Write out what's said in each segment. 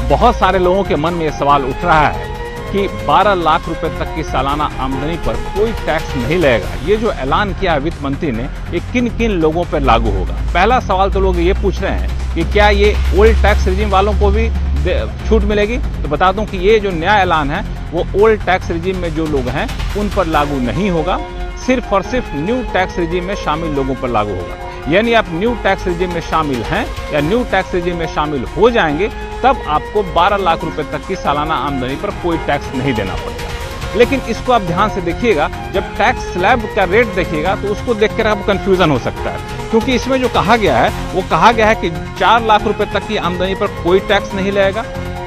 बहुत सारे लोगों के मन में यह सवाल उठ रहा है कि 12 लाख रुपए तक की सालाना आमदनी पर कोई टैक्स नहीं लगेगा। ये जो ऐलान किया है वित्त मंत्री ने, ये किन किन लोगों पर लागू होगा? पहला सवाल तो लोग ये पूछ रहे हैं कि क्या ये ओल्ड टैक्स रिजीम वालों को भी छूट मिलेगी? तो बता दूं कि ये जो नया ऐलान है वो ओल्ड टैक्स रिजीम में जो लोग हैं उन पर लागू नहीं होगा, सिर्फ और सिर्फ न्यू टैक्स रिजीम में शामिल लोगों पर लागू होगा। यानी आप न्यू टैक्स रिजीम में शामिल हैं या न्यू टैक्स रिजीम में शामिल हो जाएंगे तब आपको 12 लाख रुपए तक की सालाना आमदनी पर कोई टैक्स नहीं देना पड़ेगा। लेकिन इसको आप ध्यान से देखिएगा, जब टैक्स स्लैब का रेट देखिएगा तो उसको देखकर आपको कंफ्यूजन हो सकता है, क्योंकि इसमें जो कहा गया है वो कहा गया है कि 4 लाख रुपए तक की आमदनी पर कोई टैक्स नहीं लगेगा,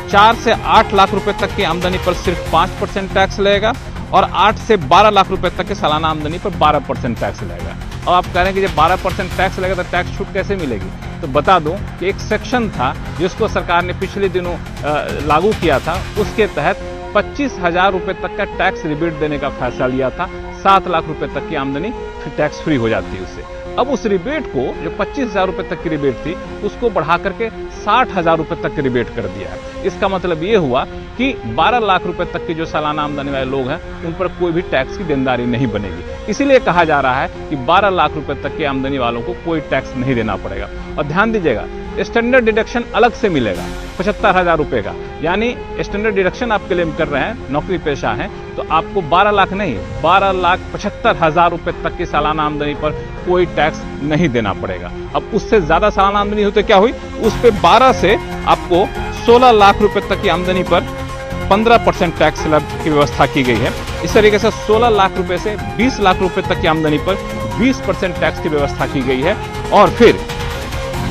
4 से 8 लाख रुपए तक की आमदनी पर सिर्फ 5% टैक्स लगेगा और 8 से 12 लाख रुपए तक की सालाना आमदनी पर 12% टैक्स लगेगा। अब आप कह रहे हैं कि जब 12% टैक्स लगेगा तो टैक्स छूट कैसे मिलेगी? तो बता दूं कि एक सेक्शन था जिसको सरकार ने पिछले दिनों लागू किया था, उसके तहत 25,000 रुपए तक का टैक्स रिबेट देने का फैसला लिया था। 7 लाख रुपए तक की आमदनी फिर टैक्स फ्री हो जाती है उससे। अब उस रिबेट को, जो 25,000 रुपए तक की रिबेट थी, उसको बढ़ा करके 60,000 रुपए तक की रिबेट कर दिया है। इसका मतलब ये हुआ कि 12 लाख रुपए तक की जो सालाना आमदनी वाले लोग हैं उन पर कोई भी टैक्स की देनदारी नहीं बनेगी। इसीलिए कहा जा रहा है कि 12 लाख रुपए तक की आमदनी वालों को कोई टैक्स नहीं देना पड़ेगा। और ध्यान दीजिएगा, स्टैंडर्ड डिडक्शन अलग से मिलेगा 75,000 रुपए का। यानी स्टैंडर्ड डिडक्शन आप क्लेम कर रहे हैं, नौकरी पेशा हैं, तो आपको 12 लाख नहीं 12,75,000 रुपए तक की सालाना आमदनी पर कोई टैक्स नहीं देना पड़ेगा। अब उससे ज्यादा सालाना आमदनी हो तो क्या हुई? उस पे 12 से आपको 16 लाख रुपए तक की आमदनी पर 15% टैक्स स्लैब की व्यवस्था की गई है। इस तरीके से 16 लाख रुपए से 20 लाख रुपए तक की आमदनी पर 20% टैक्स की व्यवस्था की गई है और फिर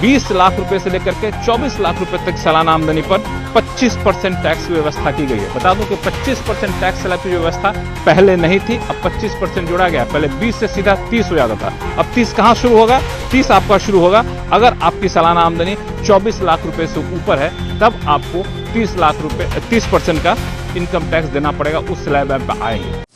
20 लाख रुपए से लेकर के 24 लाख रुपए तक सालाना आमदनी पर 25% टैक्स की व्यवस्था की गई है। बता दूं कि 25% टैक्स स्लैब की व्यवस्था पहले नहीं थी, अब 25% जोड़ा गया। पहले 20 से सीधा 30 हो जाता था, अब 30 कहां शुरू होगा? 30 आपका शुरू होगा अगर आपकी सालाना आमदनी 24 लाख रुपए से ऊपर है, तब आपको 30 लाख रुपए 30% का इनकम टैक्स देना पड़ेगा, उस स्लैब पे आएंगे।